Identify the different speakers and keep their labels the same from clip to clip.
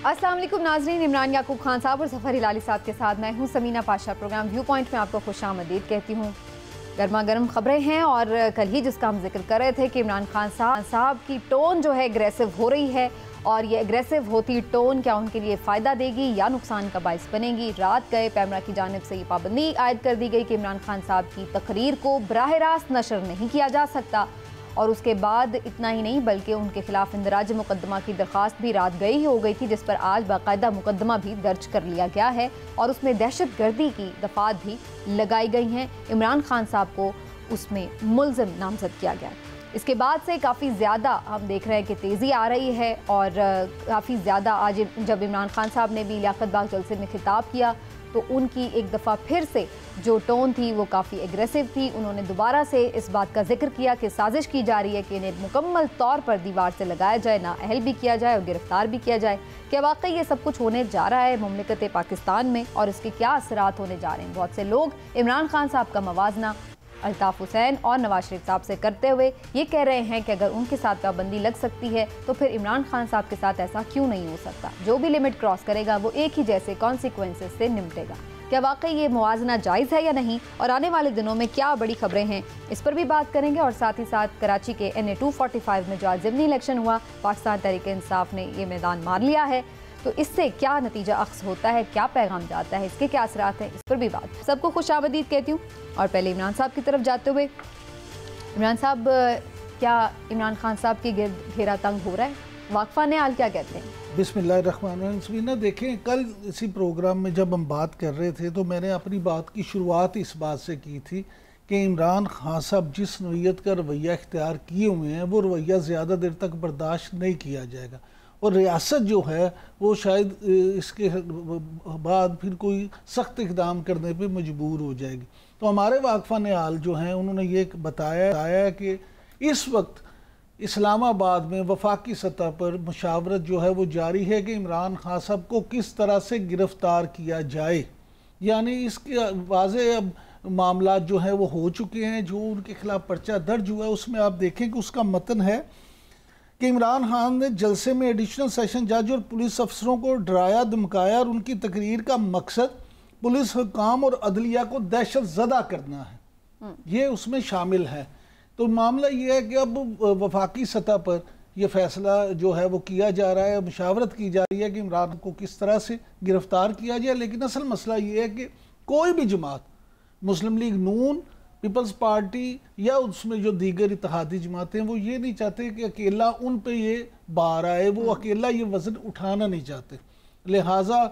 Speaker 1: अस्सलाम वालेकुम नाज़रीन, इमरान याकूब खान साहब और ज़फ़र हिलाली साहब के साथ मैं हूं Samina Pasha. Programme viewpoint में आपको खुशामदीद कहती हूं। गर्मा गर्म खबरें हैं और कल ही जिसका हम जिक्र कर रहे थे कि इमरान खान साहब की टोन जो है एग्रेसिव हो रही है और ये एग्रेसिव होती टोन क्या उनके लिए फ़ायदा देगी या नुकसान का बाइस बनेगी। रात गए पैमरा की जानिब से ये पाबंदी आयद कर दी गई कि इमरान खान साहब की तकरीर को बराह रास्त नशर नहीं किया जा सकता और उसके बाद इतना ही नहीं बल्कि उनके खिलाफ इंदराज मुकदमा की दरख्वास्त भी रात गई ही हो गई थी, जिस पर आज बाकायदा मुकदमा भी दर्ज कर लिया गया है और उसमें दहशत गर्दी की दफात भी लगाई गई हैं। इमरान खान साहब को उसमें मुल्ज़िम नामजद किया गया है। इसके बाद से काफ़ी ज़्यादा हम देख रहे हैं कि तेज़ी आ रही है और काफ़ी ज़्यादा आज जब इमरान खान साहब ने भी लियाकत बाग जलसे में खिताब किया तो उनकी एक दफ़ा फिर से जो टोन थी वो काफ़ी एग्रेसिव थी। उन्होंने दोबारा से इस बात का जिक्र किया कि साजिश की जा रही है कि इन्हें मुकम्मल तौर पर दीवार से लगाया जाए, नाअहल भी किया जाए और गिरफ्तार भी किया जाए। क्या वाकई ये सब कुछ होने जा रहा है मुमलिकत पाकिस्तान में और इसके क्या असरात होने जा रहे हैं। बहुत से लोग इमरान खान साहब का मवाजना अल्ताफ़ हुसैन और नवाज शरीफ साहब से करते हुए ये कह रहे हैं कि अगर उनके साथ पाबंदी लग सकती है तो फिर इमरान खान साहब के साथ ऐसा क्यों नहीं हो सकता। जो भी लिमिट क्रॉस करेगा वो एक ही जैसे कॉन्सिक्वेंसेस से निपटेगा। क्या वाकई ये मुवाजना जायज़ है या नहीं और आने वाले दिनों में क्या बड़ी खबरें हैं, इस पर भी बात करेंगे। और साथ ही साथ कराची के NA 245 में जो आज ज़िमनी इलेक्शन हुआ, पाकिस्तान तहरीक इंसाफ ने ये मैदान मार लिया है, तो इससे क्या नतीजा अक्स होता है, क्या पैगाम जाता है, इसके क्या असरात हैं, इस पर भी बात। सबको खुशामदीद कहती हूँ और पहले इमरान साहब की तरफ जाते हुए, इमरान साहब क्या इमरान खान साहब की घेरा तंग हो रहा है? वाकफा ने हाल क्या कहते हैं?
Speaker 2: बिस्मिल्लाहिर्रहमानिर्रहीम। देखें, कल इसी प्रोग्राम में जब हम बात कर रहे थे तो मैंने अपनी बात की शुरुआत इस बात से की थी कि इमरान खान साहब जिस नौइयत का रवैया इख्तियार किए हुए हैं वो रवैया ज़्यादा देर तक बर्दाश्त नहीं किया जाएगा और रियासत जो है वो शायद इसके बाद फिर कोई सख्त इक़दाम करने पे मजबूर हो जाएगी। तो हमारे वाकफा ने हाल जो हैं उन्होंने ये बताया कि इस वक्त इस्लामाबाद में वफाकी सतह पर मुशावरत जो है वो जारी है कि इमरान खान साहब को किस तरह से गिरफ़्तार किया जाए। यानी इसके वाज़े अब मामला जो है वो हो चुके हैं। जो उनके खिलाफ पर्चा दर्ज हुआ है उसमें आप देखें कि उसका मतन है कि इमरान खान ने जलसे में एडिशनल सेशन जज और पुलिस अफसरों को डराया धमकाया और उनकी तकरीर का मकसद पुलिस हुकाम और अदलिया को दहशत ज़दा करना है, ये उसमें शामिल है। तो मामला ये है कि अब वफाकी सतह पर यह फैसला जो है वो किया जा रहा है, मुशावरत की जा रही है कि इमरान को किस तरह से गिरफ्तार किया जाए। लेकिन असल मसला ये है कि कोई भी जमात, मुस्लिम लीग नून, पीपल्स पार्टी या उसमें जो दीगर इत्तेहादी जमातें, वो ये नहीं चाहते कि अकेला उन पे ये बार आए, वो अकेला ये वज़न उठाना नहीं चाहते। लिहाजा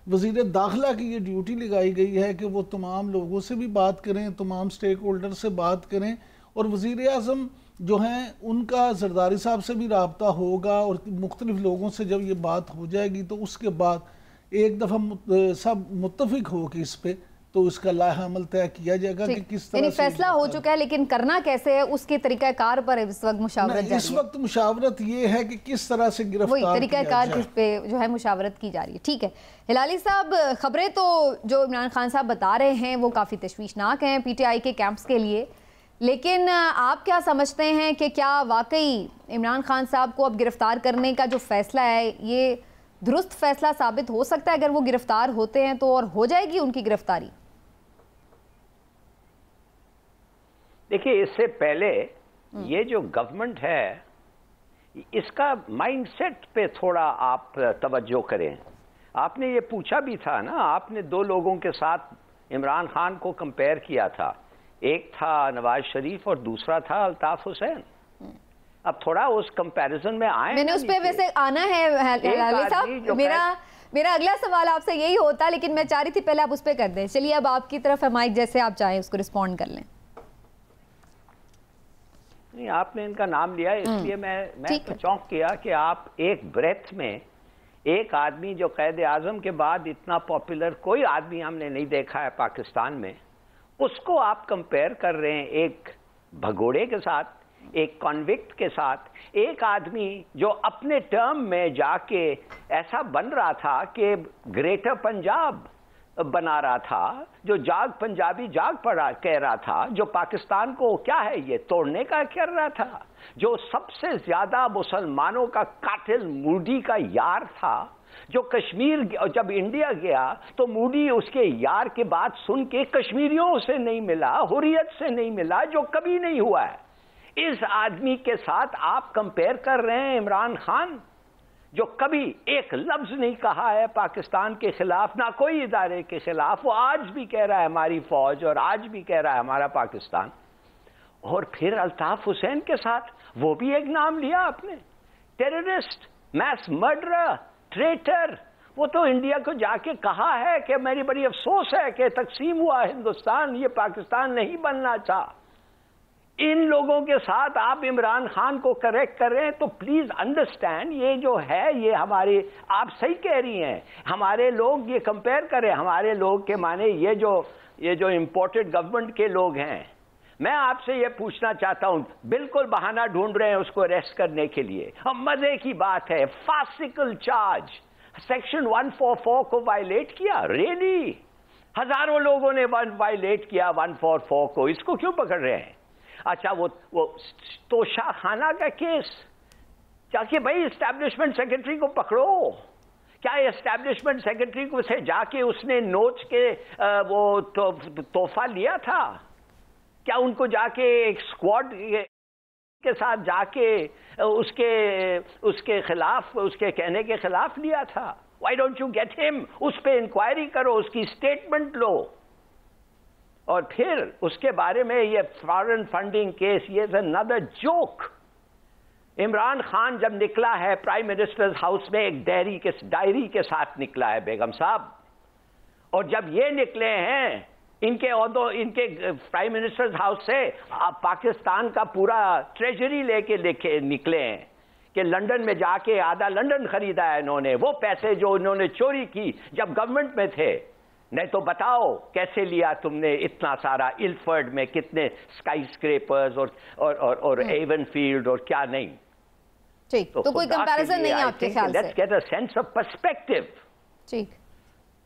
Speaker 2: वज़ीर दाखिला की ये ड्यूटी लगाई गई है कि वो तमाम लोगों से भी बात करें, तमाम स्टेक होल्डर से बात करें और वज़ीर आज़म जो हैं उनका जरदारी साहब से भी रब्ता होगा और मुख्तलिफ लोगों से जब ये बात हो जाएगी तो उसके बाद एक दफ़ा सब मुत्तफिक हो कि इस पे तो इसका लाहा अमल तय किया जाएगा कि किस तरह से
Speaker 1: फैसला हो चुका है। लेकिन करना कैसे है उसके तरीका कार पर इस वक्त मुशावरत जारी है।
Speaker 2: इस वक्त मुशावरत ये है कि किस तरह से गिरफ्तार
Speaker 1: तरीका कार किस पे जो है मुशावरत की जा रही है। ठीक है हिलाली साहब, खबरें तो जो इमरान खान साहब बता रहे हैं वो काफ़ी तशवीशनाक हैं PTI के कैंप्स के लिए, लेकिन आप क्या समझते हैं कि क्या वाकई इमरान खान साहब को अब गिरफ्तार करने का जो फैसला है ये दुरुस्त फैसला साबित हो सकता है? अगर वो गिरफ्तार होते हैं तो और हो जाएगी उनकी गिरफ्तारी?
Speaker 3: देखिए, इससे पहले ये जो गवर्नमेंट है इसका माइंडसेट पे थोड़ा आप तवज्जो करें। आपने ये पूछा भी था ना, आपने दो लोगों के साथ इमरान खान को कंपेयर किया था, एक था नवाज शरीफ और दूसरा था अल्ताफ हुसैन। अब थोड़ा उस कंपैरिजन में आए।
Speaker 1: मैंने उस पे वैसे आना है हिलाली साहब, मेरा अगला सवाल आपसे यही होता, लेकिन मैं चाह रही थी पहले आप उस पे कर दें। चलिए अब आपकी तरफ है माइक, जैसे आप चाहें उसको रिस्पॉन्ड कर लें।
Speaker 3: नहीं, आपने इनका नाम लिया इसलिए मैं तो चौंक किया कि आप एक ब्रेथ में एक आदमी जो कैद आजम के बाद इतना पॉपुलर कोई आदमी हमने नहीं देखा है पाकिस्तान में, उसको आप कंपेयर कर रहे हैं एक भगोड़े के साथ, एक कॉन्विक्ट के साथ, एक आदमी जो अपने टर्म में जाके ऐसा बन रहा था कि ग्रेटर पंजाब बना रहा था, जो जाग पंजाबी जाग पड़ा कह रहा था, जो पाकिस्तान को क्या है ये तोड़ने का कर रहा था, जो सबसे ज्यादा मुसलमानों का कातिल मूडी का यार था, जो कश्मीर जब इंडिया गया तो मूडी उसके यार की बात सुन के कश्मीरियों से नहीं मिला, हुर्रियत से नहीं मिला, जो कभी नहीं हुआ है। इस आदमी के साथ आप कंपेयर कर रहे हैं इमरान खान, जो कभी एक लफ्ज नहीं कहा है पाकिस्तान के खिलाफ, ना कोई इदारे के खिलाफ। वो आज भी कह रहा है हमारी फौज, और आज भी कह रहा है हमारा पाकिस्तान। और फिर अल्ताफ हुसैन के साथ वो भी एक नाम लिया आपने, टेररिस्ट, मैस मर्डरर, ट्रेटर। वो तो इंडिया को जाके कहा है कि मेरी बड़ी अफसोस है कि तकसीम हुआ हिंदुस्तान, ये पाकिस्तान नहीं बनना चाहा। इन लोगों के साथ आप इमरान खान को करेक्ट करें तो प्लीज अंडरस्टैंड, ये जो है ये हमारे, आप सही कह रही हैं, हमारे लोग ये कंपेयर करें, हमारे लोग के माने ये जो इंपोर्टेड गवर्नमेंट के लोग हैं। मैं आपसे ये पूछना चाहता हूं, बिल्कुल बहाना ढूंढ रहे हैं उसको अरेस्ट करने के लिए, और मजे की बात है फासिकल चार्ज, सेक्शन 144 को वायलेट किया, रियली हजारों लोगों ने वायलेट किया 144 को, इसको क्यों पकड़ रहे हैं? अच्छा वो तोशा खाना का केस, जाके भाई एस्टैब्लिशमेंट सेक्रेटरी को पकड़ो। क्या एस्टैब्लिशमेंट सेक्रेटरी को से जाके उसने नोच के वो तोहफा लिया था? क्या उनको जाके एक स्क्वाड के साथ जाके उसके खिलाफ, उसके कहने के खिलाफ लिया था? Why don't you get him? उस पे इंक्वायरी करो, उसकी स्टेटमेंट लो, और फिर उसके बारे में ये फॉरेन फंडिंग केस, ये is another joke. Imran Khan जब निकला है प्राइम मिनिस्टर्स हाउस में एक डायरी के साथ निकला है बेगम साहब, और जब ये निकले हैं इनके प्राइम मिनिस्टर्स हाउस से पाकिस्तान का पूरा ट्रेजरी लेके निकले हैं कि लंदन में जाके आधा लंदन खरीदा है इन्होंने, वो पैसे जो इन्होंने चोरी की जब गवर्नमेंट में थे। नहीं तो बताओ कैसे लिया तुमने इतना सारा, इल्फर्ड में कितने स्काई स्क्रेपर्स और एवन फील्ड और क्या नहीं।
Speaker 1: ठीक, तो कोई कंपैरिजन नहीं है आपके ख्याल से?
Speaker 3: Let's get a sense of perspective.
Speaker 1: ठीक,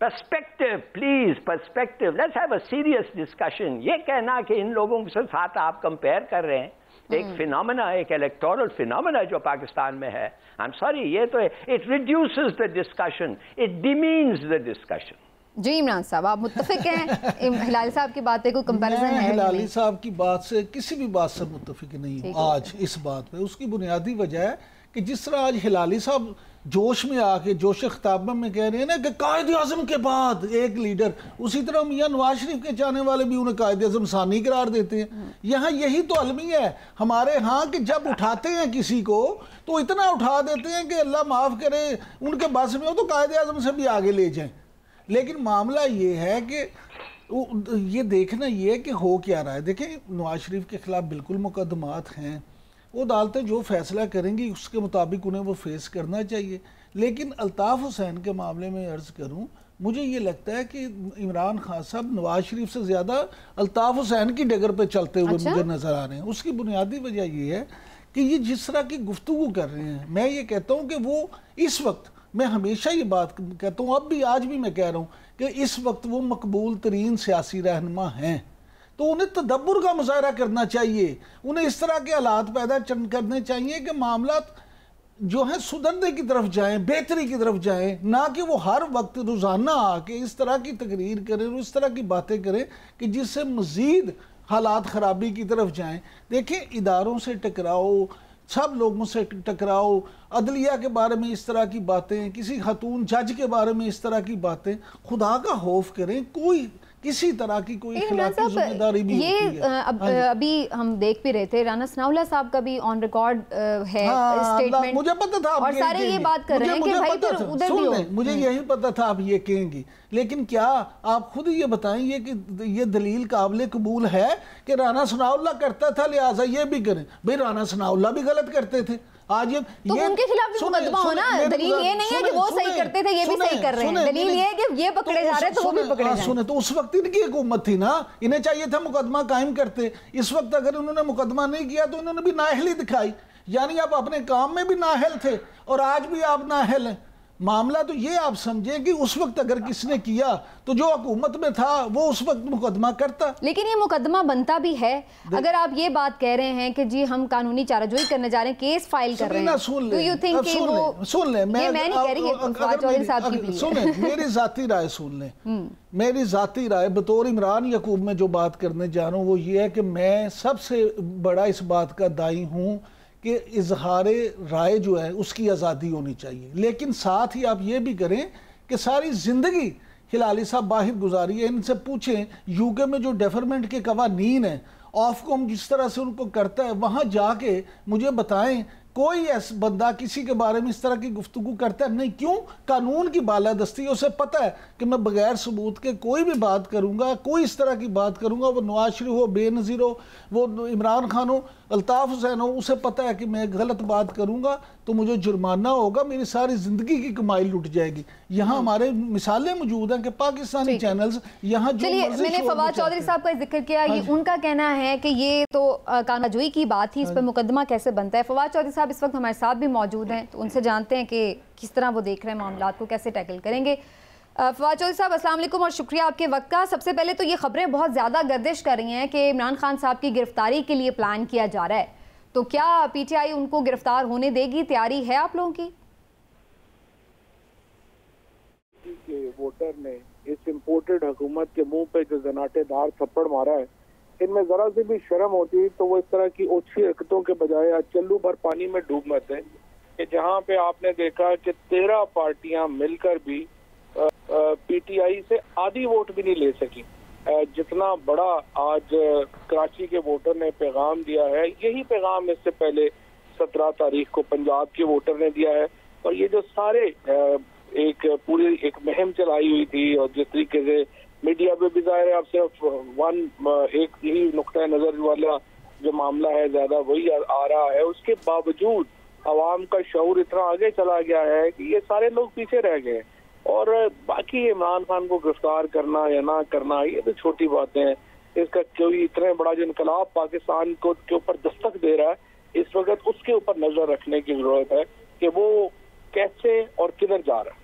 Speaker 3: perspective please, perspective. Let's have a serious discussion. ये कहना कि इन लोगों के साथ आप कंपेयर कर रहे हैं, एक फिनोमेना, एक इलेक्टोरल फिनोमेना जो पाकिस्तान में है, आई एम सॉरी, ये तो it reduces the discussion, it demeans the discussion.
Speaker 1: जी इमरान साहब, आप मुत्तफिक हैं हिलाली साहब की बातें, कोई कंपैरिजन है?
Speaker 2: हिलाली साहब की बात से किसी भी बात से मुत्तफिक नहीं हूँ आज इस बात पे। उसकी बुनियादी वजह है कि जिस तरह आज हिलाली साहब जोश में आके जोश खिताबा में कह रहे हैं ना कि कायदे आज़म के बाद एक लीडर, उसी तरह मियां नवाज शरीफ के चाहने वाले भी उन्हें कायदे आज़म सानी करार देते हैं। यहाँ यही तो अलमिया है हमारे यहाँ कि जब उठाते हैं किसी को तो इतना उठा देते हैं कि अल्लाह माफ़ करे, उनके बस में हो तो कायदे आज़म से भी आगे ले जाएं। लेकिन मामला ये है कि ये देखना ये है कि हो क्या रहा है। देखें, नवाज शरीफ के खिलाफ बिल्कुल मुकदमात हैं, वो अदालतें जो फैसला करेंगी उसके मुताबिक उन्हें वो फेस करना चाहिए। लेकिन अल्ताफ़ हुसैन के मामले में अर्ज़ करूं, मुझे ये लगता है कि इमरान खान साहब नवाज शरीफ से ज़्यादा अल्ताफ़ हुसैन की डगर पे चलते हुए मुझे नज़र आ रहे हैं। उसकी बुनियादी वजह ये है कि ये जिस तरह की गुफ्तगू कर रहे हैं, मैं ये कहता हूँ कि वो इस वक्त, मैं हमेशा ये बात कहता हूँ, अब भी आज भी मैं कह रहा हूँ कि इस वक्त वो मकबूल तरीन सियासी रहनुमा हैं, तो उन्हें तदब्बुर का मुजाहरा करना चाहिए। उन्हें इस तरह के हालात पैदा करने चाहिए कि मामला जो है सुधरने की तरफ जाएं, बेहतरी की तरफ जाएं, ना कि वो हर वक्त रोज़ाना आके इस तरह की तकरीर करें और इस तरह की बातें करें कि जिससे मज़ीद हालात ख़राबी की तरफ जाएं। देखें, इदारों से टकराओ, सब लोगों से टकराओ, अदलिया के बारे में इस तरह की बातें, किसी खातून जज के बारे में इस तरह की बातें, खुदा का खौफ करें। कोई किसी तरह की कोई खिलाफी जिम्मेदारी भी
Speaker 1: ये
Speaker 2: होती है।
Speaker 1: अभी हम देख भी रहे थे, राना सनाउल्लाह साहब का भी ऑन रिकॉर्ड है स्टेटमेंट,
Speaker 2: मुझे पता था
Speaker 1: और सारे ये बात कर रहे हैं कि भाई फिर उधर भी हो।
Speaker 2: मुझे यही पता था आप ये कहेंगी, लेकिन क्या आप खुद ये बताएंगे कि ये दलील काबिल कबूल है कि राना सनाउल्लाह करता था लिहाजा ये भी करें? भाई राना सनाउल्लाह भी गलत करते थे। आज ये
Speaker 1: तो उनके खिलाफ भी मुकदमा हो ना। दलील ये नहीं है कि वो सही करते थे, ये भी सही कर रहे हैं। दलील ये है कि ये पकड़े जा रहे हैं तो वो भी पकड़े जा रहे हैं।
Speaker 2: सुने, तो उस वक्त इनकी हुकूमत थी ना, इन्हें चाहिए था मुकदमा कायम करते। इस वक्त अगर उन्होंने मुकदमा नहीं किया तो इन्होंने भी नाअहली दिखाई, यानी आप अपने काम में भी नाअहल थे और आज भी आप नाअहल हैं। मामला तो ये आप समझे कि उस वक्त अगर किसने किया तो जो हुकूमत में था वो उस वक्त मुकदमा करता।
Speaker 1: लेकिन ये मुकदमा बनता भी है। अगर आप ये बात कह रहे हैं कि जी हम कानूनी चाराजोई करने जा रहे हैं, केस फाइल कर रहे हैं, तो यू थिंक कि वो
Speaker 2: सुन ले, मैं
Speaker 1: नहीं कह रही चौधरी साहब की प्लीज
Speaker 2: सुन ले, मेरी जाती राय सुन ले। मेरी जाती राय बतौर इमरान याकूब में जो बात करने जा रहा हूँ वो ये है कि मैं सबसे बड़ा इस बात का दाई हूँ कि इजहार राय जो है उसकी आज़ादी होनी चाहिए, लेकिन साथ ही आप ये भी करें कि सारी ज़िंदगी हिलाली साहब बाहर गुजारी है, इनसे पूछें यूके में जो डेफरमेंट के कवानीन है, ऑफकॉम जिस तरह से उनको करता है, वहाँ जाके मुझे बताएं कोई ऐसा बंदा किसी के बारे में इस तरह की गुफ्तगू करता है? नहीं। क्यों? कानून की बालादस्ती, उसे पता है कि मैं बगैर सबूत के कोई भी बात करूंगा, कोई इस तरह की बात करूंगा, वो नवाज शरीफ हो, बेनज़ीर हो, वो इमरान खान हो, अल्ताफ़ हुसैन हो, उसे पता है कि मैं गलत बात करूंगा तो मुझे जुर्माना होगा, मेरी सारी ज़िंदगी की कमाई लुट जाएगी। यहाँ हमारे मिसालें मौजूद हैं कि पाकिस्तानी चैनल्स यहाँ जो
Speaker 1: मैंने फवाद चौधरी साहब का जिक्र किया, ये उनका कहना है कि ये तो कानूनी की बात थी, इस पर मुकदमा कैसे बनता है। फवाद चौधरी साहब इस वक्त हमारे साथ भी मौजूद हैं, तो उनसे जानते हैं कि किस तरह वो देख रहे हैं मामला को, कैसे टैकल करेंगे। फवाद चौधरी साहब अस्सलाम वालेकुम और शुक्रिया आपके वक्त का। सबसे पहले तो ये खबरें बहुत ज़्यादा गर्दिश कर रही हैं कि इमरान खान साहब की गिरफ्तारी के लिए प्लान किया जा रहा है, तो क्या पीटीआई उनको गिरफ्तार होने देगी? तैयारी है आप लोगों की?
Speaker 4: वोटर ने इस इम्पोर्टेड हुकूमत के मुंह पे जो जनाटेदार थप्पड़ मारा है, इनमें जरा सी भी शर्म होती तो वो इस तरह की ओछी हरकतों के बजाय आज चल्लू भर पानी में डूब मरते हैं कि जहां पे आपने देखा कि 13 पार्टियां मिलकर भी पीटीआई से आधी वोट भी नहीं ले सकी। जितना बड़ा आज कराची के वोटर ने पैगाम दिया है, यही पैगाम इससे पहले 17 तारीख को पंजाब के वोटर ने दिया है। और ये जो सारे एक पूरी एक मुहिम चलाई हुई थी और जिस तरीके से मीडिया पे भी जाहिर है आप सिर्फ एक यही नुक्ता नजर वाला जो मामला है ज्यादा वही आ रहा है, उसके बावजूद आवाम का शऊर इतना आगे चला गया है कि ये सारे लोग पीछे रह गए। और बाकी इमरान खान को गिरफ्तार करना या ना करना ये तो छोटी बातें हैं, इसका कोई इतना बड़ा जो इनकलाब पाकिस्तान को के ऊपर दस्तक दे रहा है, इस वक्त उसके ऊपर नजर रखने की जरूरत है कि वो कैसे और किधर जा रहा है।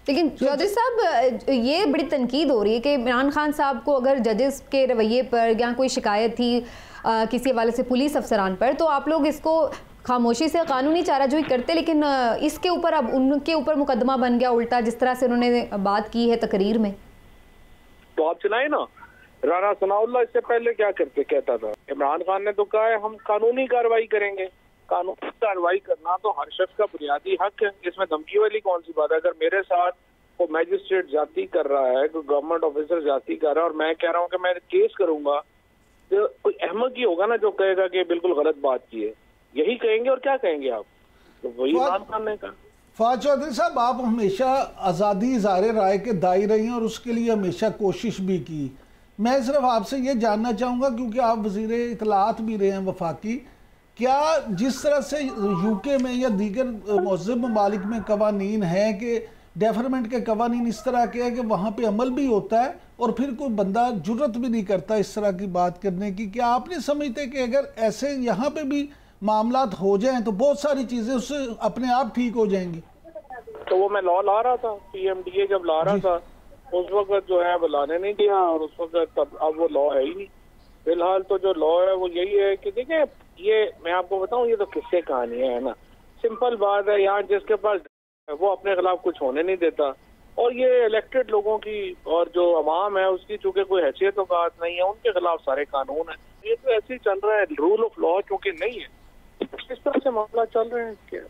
Speaker 1: लेकिन चौधरी साहब ये बड़ी तनकीद हो रही है कि इमरान खान साहब को अगर जजेस के रवैये पर या कोई शिकायत थी किसी हवाले से पुलिस अफसरान पर, तो आप लोग इसको खामोशी से कानूनी चाराजोई करते, लेकिन इसके ऊपर अब उनके ऊपर मुकदमा बन गया उल्टा, जिस तरह से उन्होंने बात की है तकरीर में।
Speaker 4: तो आप सुनाए ना, राना सनाउल्लाह इससे पहले क्या कहता था, इमरान खान ने तो कहा है हम कानूनी कार्रवाई करेंगे। कानूनी कार्रवाई करना तो हर शख्स का बुनियादी हक है, इसमें धमकी वाली कौन सी बात है? अगर मेरे साथ वो मैजिस्ट्रेट जाती कर रहा है, कोई गवर्नमेंट ऑफिसर जाती कर रहा है और मैं कह रहा हूँ कि मैं केस करूंगा, तो कोई अहमद ही होगा ना जो कहेगा कि बिल्कुल गलत बात की है, यही कहेंगे और क्या कहेंगे आप? तो वही इमरान खान ने कहा।
Speaker 2: फवाद चौधरी साहब, आप हमेशा आज़ादी इज़हार राय के दाई रही हैं और उसके लिए हमेशा कोशिश भी की। मैं सिर्फ आपसे ये जानना चाहूँगा, क्योंकि आप वज़ीर इत्तलाआत भी रहे हैं वफाकी, क्या जिस तरह से यूके में या दीगर मुअज़्ज़ब ममालिक में कवानीन हैं कि डेफरमेंट के कवानीन इस तरह के हैं कि वहाँ पे अमल भी होता है और फिर कोई बंदा जुर्रत भी नहीं करता इस तरह की बात करने की, क्या आप नहीं समझते कि अगर ऐसे यहाँ पे भी मामलात हो जाएं तो बहुत सारी चीज़ें उससे अपने आप ठीक हो जाएंगी?
Speaker 4: तो वो मैं लॉ ला रहा था, पीएमडीए जब ला रहा था उस वक्त जो है वो लाने नहीं दिया और उस वक्त तब अब वो लॉ है ही नहीं। फिलहाल तो जो लॉ है वो यही है कि देखिए, ये मैं आपको बताऊं, ये तो किस्से कहानी है ना, सिंपल बात है। यहाँ जिसके पास वो अपने खिलाफ कुछ होने नहीं देता, और ये इलेक्टेड लोगों की और जो अवाम है उसकी चूंकि कोई हैसियत औकात नहीं है, उनके खिलाफ सारे कानून है। ये तो ऐसे ही चल रहा है, रूल ऑफ लॉ चूंकि नहीं है, इस तरह से मामला चल रहे हैं। क्या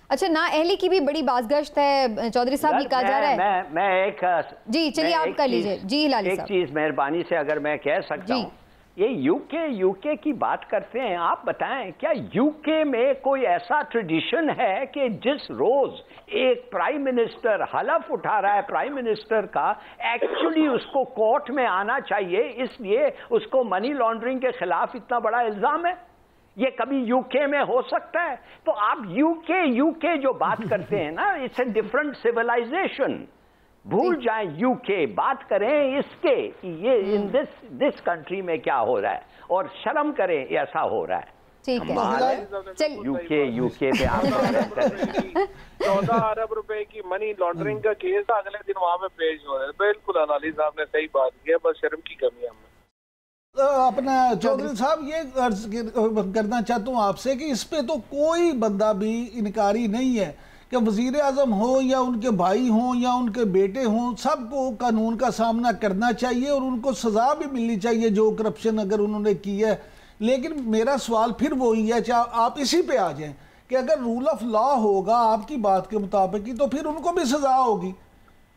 Speaker 1: अच्छा, ना अहली की भी बड़ी बाज़गश्त है चौधरी साहब, ये कहा जा रहा है।
Speaker 3: मैं एक
Speaker 1: जी चलिए आप कर लीजिए। जी हिलाली साहब,
Speaker 3: एक चीज मेहरबानी से अगर मैं कह सकता हूँ, ये यूके की बात करते हैं, आप बताएं क्या यूके में कोई ऐसा ट्रेडिशन है कि जिस रोज एक प्राइम मिनिस्टर हलफ उठा रहा है प्राइम मिनिस्टर का, एक्चुअली उसको कोर्ट में आना चाहिए, इसलिए उसको मनी लॉन्ड्रिंग के खिलाफ इतना बड़ा इल्जाम है? ये कभी यूके में हो सकता है? तो आप यूके जो बात करते हैं ना, इट्स ए डिफरेंट सिविलाइजेशन, भूल जाएं यूके, बात करें इसके कि ये इन दिस कंट्री में क्या हो रहा है और शर्म करें ऐसा हो रहा है।
Speaker 1: ठीक है,
Speaker 3: यूके पे आप
Speaker 4: 14 अरब रुपए की मनी लॉन्ड्रिंग का केस अगले दिन वहाँ पे पेश हो रहा है। बिल्कुल अनाली साहब ने सही बात की है, बस शर्म की कमी है हमें।
Speaker 2: अपना चौधरी साहब ये अर्ज करना चाहता हूँ आपसे कि इस पे तो कोई बंदा भी इनकारी नहीं है कि वजीर आजम हो या उनके भाई हों या उनके बेटे हों, सबको कानून का सामना करना चाहिए और उनको सजा भी मिलनी चाहिए जो करप्शन अगर उन्होंने की है। लेकिन मेरा सवाल फिर वही है, चाहे आप इसी पे आ जाएं कि अगर रूल ऑफ लॉ होगा आपकी बात के मुताबिक ही तो फिर उनको भी सजा होगी।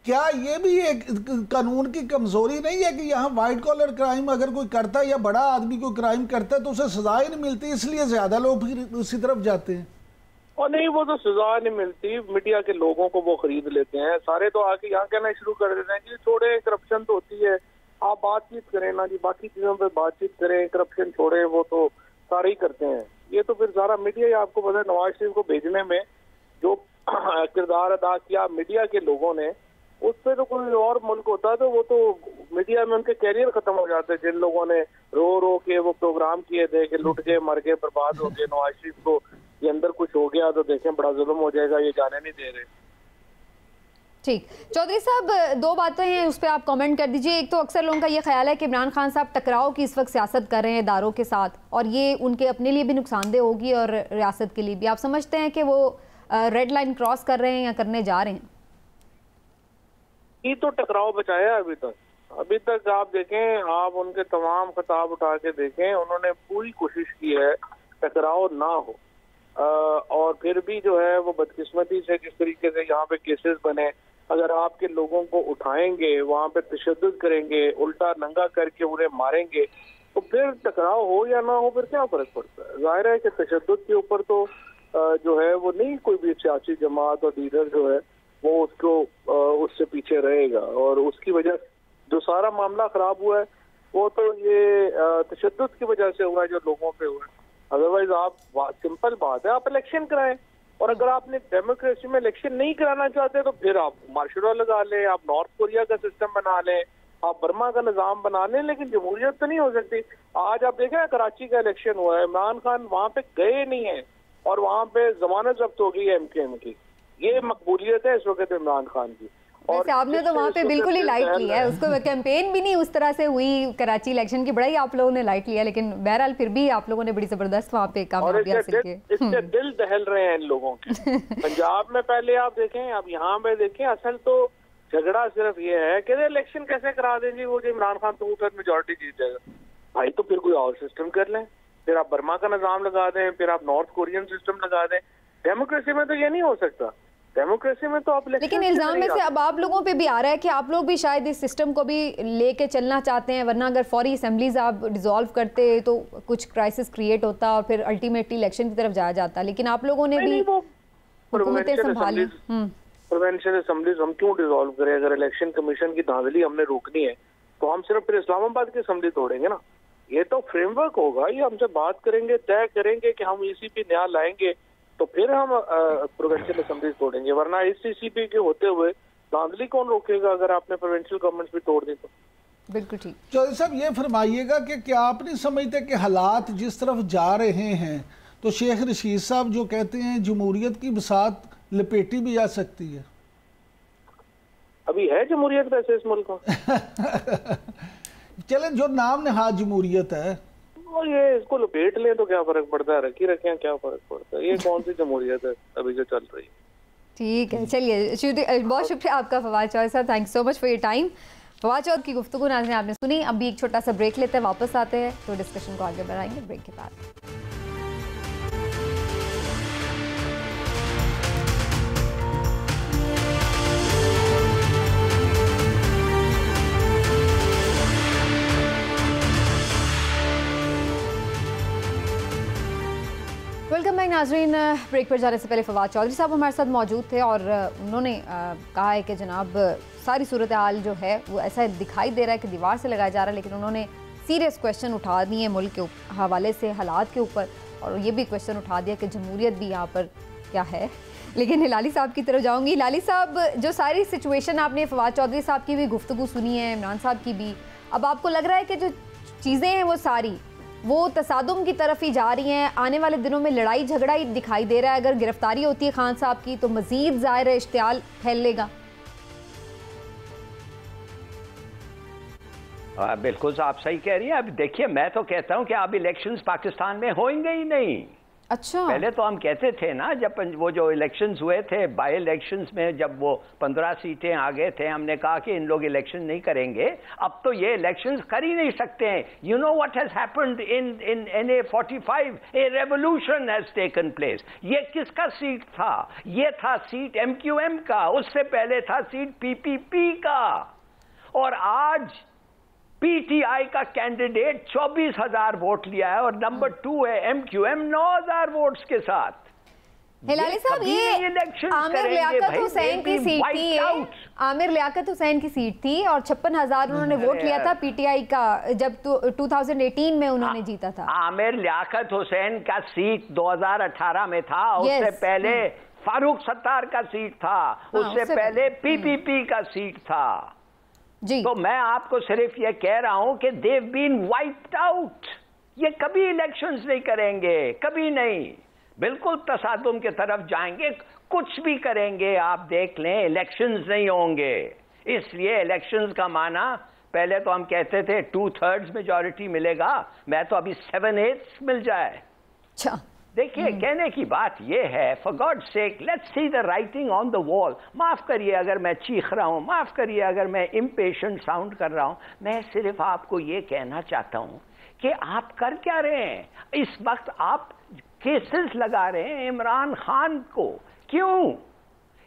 Speaker 2: क्या ये भी एक कानून की कमजोरी नहीं है कि यहाँ वाइट कॉलर क्राइम अगर कोई करता है या बड़ा आदमी कोई क्राइम करता है तो उसे सजा ही नहीं मिलती, इसलिए ज्यादा लोग फिर उसी तरफ जाते हैं?
Speaker 4: और नहीं, वो तो सजा नहीं मिलती, मीडिया के लोगों को वो खरीद लेते हैं। सारे तो आके यहाँ कहना शुरू कर देते हैं कि छोड़े करप्शन तो होती है, आप बातचीत करें ना जी, बाकी चीजों पे बातचीत करें, करप्शन छोड़ें, वो तो सारे ही करते हैं। ये तो फिर सारा मीडिया ही, आपको पता है नवाज शरीफ को भेजने में जो किरदार अदा किया मीडिया के लोगों ने, उस पर तो कोई और मुल्क होता तो वो तो मीडिया में उनके कैरियर खत्म हो जाते। जिन लोगों ने रो रो के वो प्रोग्राम किए थे कि लुट गए, मर गए, बर्बाद हो गए, नवाज शरीफ को ये अंदर कुछ हो गया तो देखें बड़ा जुल्म हो जाएगा, ये जाने नहीं दे रहे।
Speaker 1: ठीक, चौधरी साहब दो बातें हैं उस पर आप कमेंट कर दीजिए। एक तो अक्सर लोगों का ये ख्याल है कि इमरान खान साहब टकराव की इस वक्त सियासत कर रहे हैं इदारों के साथ और ये उनके अपने लिए भी नुकसानदेह होगी और रियासत के लिए भी। आप समझते हैं कि वो रेड लाइन क्रॉस कर रहे हैं या करने जा रहे हैं?
Speaker 4: ये तो टकराव बचाया अभी तक आप देखें, आप उनके तमाम खिताब उठा के देखें, उन्होंने पूरी कोशिश की है टकराव ना हो। और फिर भी जो है वो बदकिस्मती से किस तरीके से यहाँ पे केसेस बने। अगर आपके लोगों को उठाएंगे, वहाँ पे तशद्दुद करेंगे, उल्टा नंगा करके उन्हें मारेंगे, तो फिर टकराव हो या ना हो फिर क्या फर्क पड़ता है? जाहिर है कि तशद्दुद के ऊपर तो जो है वो नहीं कोई भी सियासी जमात और लीडर जो है वो उसको उससे पीछे रहेगा। और उसकी वजह जो सारा मामला खराब हुआ है वो तो ये तशद्दुद की वजह से हुआ है जो लोगों पे हुआ है। अदरवाइज आप सिंपल बात है, आप इलेक्शन कराएं। और अगर आपने डेमोक्रेसी में इलेक्शन नहीं कराना चाहते तो फिर आप मार्शल लॉ लगा लें, आप नॉर्थ कोरिया का सिस्टम बना लें, आप बर्मा का निजाम बना लें, लेकिन जमहूरियत तो नहीं हो सकती। आज आप देखें कराची का इलेक्शन हुआ है, इमरान खान वहाँ पे गए नहीं है और वहाँ पे जमानत जब्त हो गई है MKM की। ये मकबूलियत है इस वक्त इमरान खान की। और
Speaker 1: आपने तो वहाँ पे बिल्कुल ही लाइट लिया है उसको, कैंपेन भी नहीं उस तरह से हुई कराची इलेक्शन की, बड़ा ही आप लोगों ने लाइट लिया, लेकिन बहरहाल फिर भी आप लोगों ने बड़ी जबरदस्त वहाँ पे कामयाबी हासिल की।
Speaker 4: इससे दिल दहल रहे हैं इन लोगों के। पंजाब में पहले आप देखें, अब यहाँ पे देखें, असल तो झगड़ा सिर्फ ये है कि इलेक्शन कैसे करा देंगे वो जो इमरान खान तो फिर मेजोरिटी जीत जाएगा। भाई तो फिर कोई और सिस्टम कर लें, फिर आप बर्मा का निजाम लगा दें, फिर आप नॉर्थ कोरियन सिस्टम लगा दें। डेमोक्रेसी में तो ये नहीं हो सकता। डेमोक्रेसी में तो आप
Speaker 1: लेकिन इल्जाम में से अब आप लोगों पे भी आ रहा है कि आप लोग भी शायद इस सिस्टम को भी लेके चलना चाहते हैं, वरना अगर फौरी असेंबलीज आप डिसॉल्व करते तो कुछ क्राइसिस क्रिएट होता और फिर अल्टीमेटली इलेक्शन की तरफ जाया जाता। लेकिन आप लोगों ने भी हुकूमतें संभाली।
Speaker 4: प्रोविंशियल असेंबलीज हम क्यों डिसॉल्व करें? अगर इलेक्शन कमीशन की धांधली हमने रोकनी है तो हम सिर्फ फिर इस्लामाबाद की असेंबली तोड़ेंगे ना। ये तो फ्रेमवर्क होगा, ये हमसे बात करेंगे, तय करेंगे कि हम ECP नया लाएंगे तो फिर हम प्रोविंशियल असेंबली तोड़ेंगे, वरना इस ECP के होते हुए धांधली कौन रोकेगा अगर आपने प्रोविंशियल गवर्नमेंट भी तोड़ दी तो?
Speaker 1: बिल्कुल ठीक।
Speaker 2: चौधरी साहब ये फरमाइएगा कि क्या आप नहीं समझते कि हालात जिस तरफ जा रहे हैं तो शेख रशीद साहब जो कहते हैं जमहूरियत की बसात लपेटी भी जा सकती है?
Speaker 4: अभी है जमहूरियत वैसे इस मुल्क में?
Speaker 2: चलें जो नाम नहाद जमहूरियत है
Speaker 4: और ये इसको लपेट लें तो क्या फर्क पड़ता है, रखी रखें क्या फर्क पड़ता है? ये कौन सी जमहूरियत है अभी जो चल रही है?
Speaker 1: ठीक है, चलिए बहुत शुक्रिया आपका फवाद चौधरी साहब, thank so much for your time. Fawad Chaudhry की गुफ्तगू नाज़रीन आपने सुनी। अभी एक छोटा सा ब्रेक लेते हैं, वापस आते हैं तो डिस्कशन को आगे बढ़ाएंगे ब्रेक के बाद। वेलकम बैक नाजरीन। ब्रेक पर जाने से पहले फवाद चौधरी साहब हमारे साथ मौजूद थे और उन्होंने कहा है कि जनाब सारी सूरत हाल जो है वो ऐसा दिखाई दे रहा है कि दीवार से लगाया जा रहा है, लेकिन उन्होंने सीरियस क्वेश्चन उठा दिए मुल्क के हवाले से हालात के ऊपर, और ये भी क्वेश्चन उठा दिया कि जमहूरियत भी यहाँ पर क्या है। लेकिन हिलाली साहब की तरफ जाऊँगी। हिलाली साहब, जो सारी सिचुएशन आपने फवाद चौधरी साहब की भी गुफ्तगू सुनी है, इमरान साहब की भी, अब आपको लग रहा है कि जो चीज़ें हैं वो सारी वो तसादुम की तरफ ही जा रही हैं। आने वाले दिनों में लड़ाई झगड़ा ही दिखाई दे रहा है। अगर गिरफ्तारी होती है खान साहब की तो मजीद ज़ाहिर इश्तियाल फैलेगा।
Speaker 3: बिल्कुल आप सही कह रही हैं। अब देखिए, मैं तो कहता हूं कि अब इलेक्शंस पाकिस्तान में होंगे ही नहीं।
Speaker 1: अच्छा,
Speaker 3: पहले तो हम कहते थे ना, जब वो जो इलेक्शंस हुए थे, बाई इलेक्शंस में जब वो 15 सीटें आ गए थे, हमने कहा कि इन लोग इलेक्शन नहीं करेंगे। अब तो ये इलेक्शंस कर ही नहीं सकते हैं। You know what has happened in NA-45, A revolution has taken place. ये किसका सीट था? ये था सीट MQM का, उससे पहले था सीट PPP का, और आज PTI का कैंडिडेट 24,000 वोट लिया है और नंबर 2 है MQM 9,000 वोट्स के साथ।
Speaker 1: हिलाली साहब, ये आमिर लियाकत हुसैन की सीट थी, आमिर लियाकत हुसैन की सीट थी और 56,000 उन्होंने वोट लिया था PTI का जब 2018 में उन्होंने जीता था।
Speaker 3: आमिर लियाकत हुसैन का सीट 2018 में था, उससे पहले फारूक सत्तार का सीट था, उससे पहले PPP का सीट था
Speaker 1: जी।
Speaker 3: तो मैं आपको सिर्फ ये कह रहा हूं कि देव बीन वाइप्ड आउट। ये कभी इलेक्शंस नहीं करेंगे, कभी नहीं। बिल्कुल तसादुम की तरफ जाएंगे, कुछ भी करेंगे, आप देख लें, इलेक्शंस नहीं होंगे। इसलिए इलेक्शंस का माना, पहले तो हम कहते थे 2/3 मेजॉरिटी मिलेगा, मैं तो अभी 7/8 मिल जाए।
Speaker 1: अच्छा,
Speaker 3: देखिए, कहने की बात यह है, for God sake let's see the writing on the wall. माफ करिए अगर मैं चीख रहा हूं, माफ करिए अगर मैं इम्पेशेंट साउंड कर रहा हूं। मैं सिर्फ आपको ये कहना चाहता हूं कि आप कर क्या रहे हैं इस वक्त? आप केसेस लगा रहे हैं इमरान खान को, क्यों?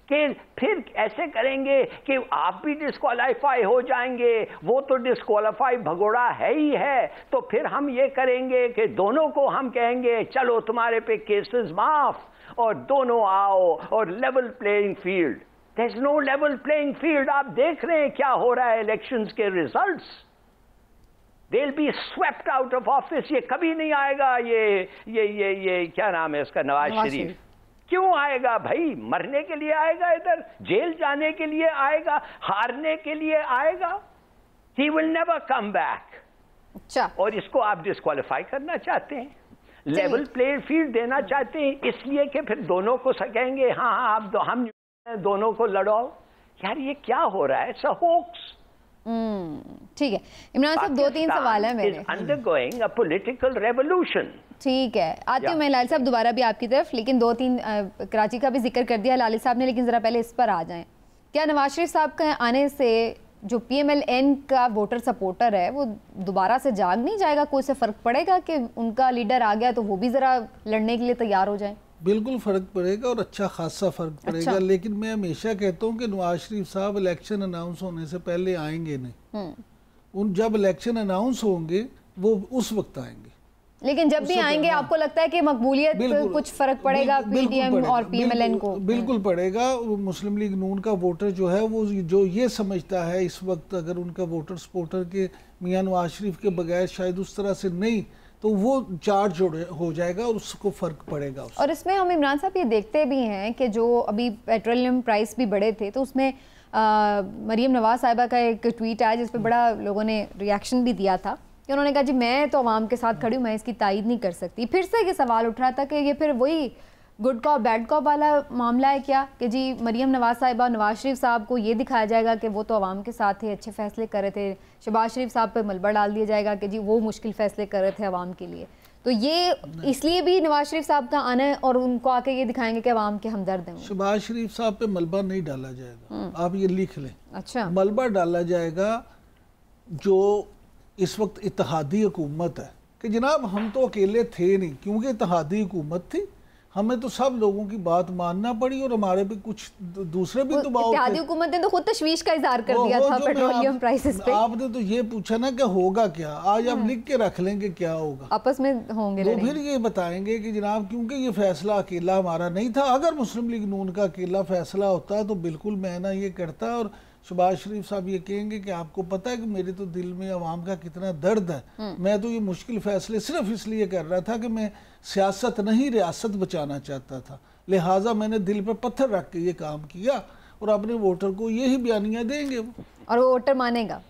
Speaker 3: कि फिर ऐसे करेंगे कि आप भी डिस्क्वालीफाई हो जाएंगे, वो तो डिस्क्वालीफाई भगोड़ा है ही है। तो फिर हम ये करेंगे कि दोनों को हम कहेंगे चलो तुम्हारे पे केसेस माफ, और दोनों आओ और level playing field. There is no level playing field. आप देख रहे हैं क्या हो रहा है इलेक्शंस के results. They will be swept out of office. ये कभी नहीं आएगा। ये क्या नाम है इसका, नवाज शरीफ। क्यों आएगा भाई? मरने के लिए आएगा, इधर जेल जाने के लिए आएगा, हारने के लिए आएगा। He will never come back.
Speaker 1: अच्छा,
Speaker 3: और इसको आप डिस्क्वालीफाई करना चाहते हैं, लेवल प्लेइंग फील्ड देना चाहते हैं, इसलिए कि फिर दोनों को सकेंगे, हाँ आप हम दोनों को लड़ाओ। यार ये क्या हो रहा है? It's a hoax.
Speaker 1: ठीक है इमरान साहब, 2-3 सवाल है मेरे।
Speaker 3: Undergoing a political revolution.
Speaker 1: ठीक है, आती हूँ मैं लाली साहब दोबारा भी आपकी तरफ, लेकिन 2-3 कराची का भी जिक्र कर दिया लाली साहब ने, लेकिन ज़रा पहले इस पर आ जाएं। क्या नवाज शरीफ साहब के आने से जो PMLN का वोटर सपोर्टर है वो दोबारा से जाग नहीं जाएगा? कोई से फ़र्क पड़ेगा कि उनका लीडर आ गया तो वो भी ज़रा लड़ने के लिए तैयार हो जाए?
Speaker 2: बिल्कुल फ़र्क पड़ेगा और अच्छा खासा फ़र्क पड़ेगा।
Speaker 1: अच्छा।
Speaker 2: लेकिन मैं हमेशा कहता हूँ कि नवाज शरीफ साहब इलेक्शन अनाउंस होने से पहले आएंगे नहीं। जब इलेक्शन अनाउंस होंगे वो उस वक्त आएंगे।
Speaker 1: लेकिन जब भी आएंगे आपको लगता है कि मकबूलियत कुछ फ़र्क पड़ेगा PDM और PMLN को?
Speaker 2: बिल्कुल पड़ेगा। मुस्लिम लीग नून का वोटर जो है वो जो ये समझता है इस वक्त, अगर उनका वोटर सपोर्टर के मियां नवाज शरीफ के बगैर शायद उस तरह से नहीं, तो वो चार्ज हो जाएगा और उसको फ़र्क पड़ेगा उसको।
Speaker 1: और इसमें हम इमरान साहब ये देखते भी हैं कि जो अभी पेट्रोलियम प्राइस भी बढ़े थे, तो उसमें मरीम नवाज साहिबा का एक ट्वीट आया जिस पर बड़ा लोगों ने रिएक्शन भी दिया था कि उन्होंने कहा जी मैं तो अवाम के साथ खड़ी हूँ, मैं इसकी तायद नहीं कर सकती। फिर से ये सवाल उठ रहा था कि ये फिर वही गुड कॉप बैड कॉप वाला मामला है क्या, कि जी मरीम नवाज साहिबा, नवाज शरीफ साहब को ये दिखाया जाएगा कि वो तो अवाम के साथ थे, अच्छे फैसले कर रहे थे, शहबाज शरीफ साहब पे मलबा डाल दिया जाएगा कि जी वो मुश्किल फैसले कर रहे थे अवाम के लिए। तो ये इसलिए भी नवाज शरीफ साहब का आना है और उनको आके ये दिखाएंगे कि अवाम के हमदर्द हैं।
Speaker 2: शहबाज शरीफ साहब पे मलबा नहीं डाला जाएगा, आप ये लिख लें।
Speaker 1: अच्छा,
Speaker 2: मलबा डाला जाएगा जो इस वक्त इत्तेहादी हुकूमत है कि जनाब हम तो अकेले थे नहीं, क्योंकि इत्तेहादी हुकूमत थी, हमें तो सब लोगों की बात मानना पड़ी और हमारे भी कुछ दूसरे भी दबाव।
Speaker 1: इत्तेहादी हुकूमत ने तो खुद तशवीश का इजहार कर दिया था पेट्रोलियम प्राइसेस पे।
Speaker 2: आपने तो ये पूछा ना कि होगा क्या, आज आप लिख के रख लेंगे क्या होगा,
Speaker 1: आपस में होंगे
Speaker 2: तो फिर ये बताएंगे कि जनाब क्योंकि ये फैसला अकेला हमारा नहीं था। अगर मुस्लिम लीग नून का अकेला फैसला होता तो बिल्कुल मैं ना ये करता, और शहबाज शरीफ साहब ये कहेंगे कि आपको पता है कि मेरे तो दिल में अवाम का कितना दर्द है, मैं तो ये मुश्किल फैसले सिर्फ इसलिए कर रहा था कि मैं सियासत नहीं रियासत बचाना चाहता था, लिहाजा मैंने दिल पर पत्थर रख के ये काम किया, और अपने वोटर को यही बयानियाँ देंगे वो,
Speaker 1: और वो वोटर मानेगा।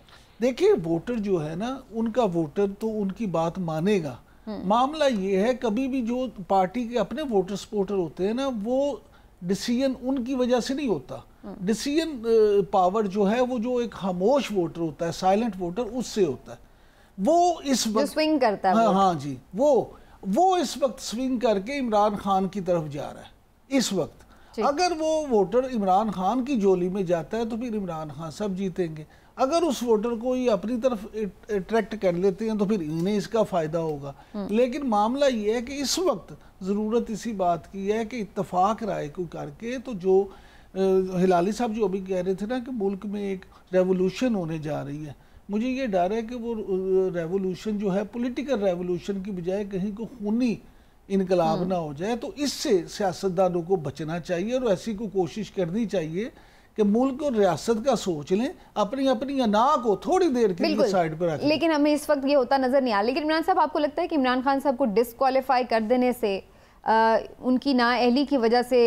Speaker 2: देखिए वोटर जो है ना, उनका वोटर तो उनकी बात मानेगा, मामला ये है, कभी भी जो पार्टी के अपने वोटर सपोर्टर होते हैं ना, वो डिसीजन उनकी वजह से नहीं होता। डिसीजन पावर जो है वो जो एक खामोश वोटर होता है, साइलेंट वोटर, उससे होता है। वो इस वक्त
Speaker 1: स्विंग करता है।
Speaker 2: हाँ जी, वो इस वक्त स्विंग करके इमरान खान की तरफ जा रहा है इस वक्त। अगर वो वोटर इमरान खान की जोली में जाता है तो फिर इमरान खान सब जीतेंगे। अगर उस वोटर को ये अपनी तरफ अट्रैक्ट कर लेते हैं तो फिर इन्हें इसका फ़ायदा होगा। लेकिन मामला ये है कि इस वक्त ज़रूरत इसी बात की है कि इत्तफाक राय को करके, तो जो हिलाली साहब जो अभी कह रहे थे ना कि मुल्क में एक रेवोल्यूशन होने जा रही है, मुझे ये डर है कि वो रेवोल्यूशन जो है पॉलिटिकल रेवोल्यूशन की बजाय कहीं को खूनी इनकलाब ना हो जाए। तो इससे सियासतदानों को बचना चाहिए और ऐसी को कोशिश करनी चाहिए कि मुल्क और रियासत का सोच लें, अपनी अपनी अना को थोड़ी देर के लिए साइड पर रखें।
Speaker 1: लेकिन हमें इस वक्त ये होता नजर नहीं आ रहा। लेकिन इमरान साहब, आपको लगता है कि इमरान खान साहब को डिस्क्वालीफाई कर देने से उनकी नाअहली की वजह से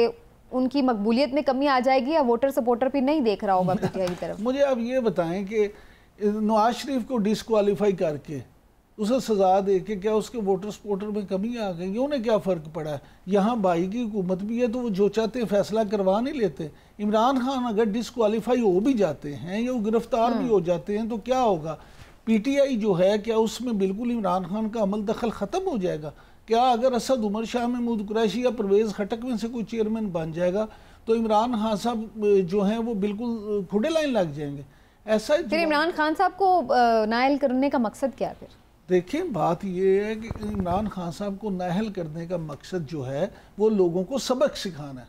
Speaker 1: उनकी मकबूलियत में कमी आ जाएगी, या वोटर सपोर्टर भी नहीं देख रहा होगा पीटीआई की तरफ?
Speaker 2: मुझे अब ये बताएं कि नवाज शरीफ को डिस्क्वालीफाई करके उसे सजा दे के क्या उसके वोटर सपोर्टर में कमी आ गई? उन्हें क्या फ़र्क पड़ा है? यहाँ भाई की हुकूमत भी है तो वो जो चाहते फैसला करवा नहीं लेते। इमरान खान अगर डिस्क्वालीफाई हो भी जाते हैं या वो गिरफ्तार भी हो जाते हैं तो क्या होगा? पीटीआई जो है क्या उसमें बिल्कुल इमरान खान का अमल दखल ख़त्म हो जाएगा? क्या अगर असद उमर शाह महमूद कुरैशी या परवेज़ खटक में से कोई चेयरमैन बन जाएगा तो इमरान खान साहब जो हैं वो बिल्कुल खुडे लाइन लग जाएंगे? ऐसा
Speaker 1: फिर इमरान खान साहब को नाअहल करने का मकसद क्या? फिर
Speaker 2: देखिए, बात ये है कि इमरान खान साहब को नाअहल करने का मकसद जो है वो लोगों को सबक सिखाना है,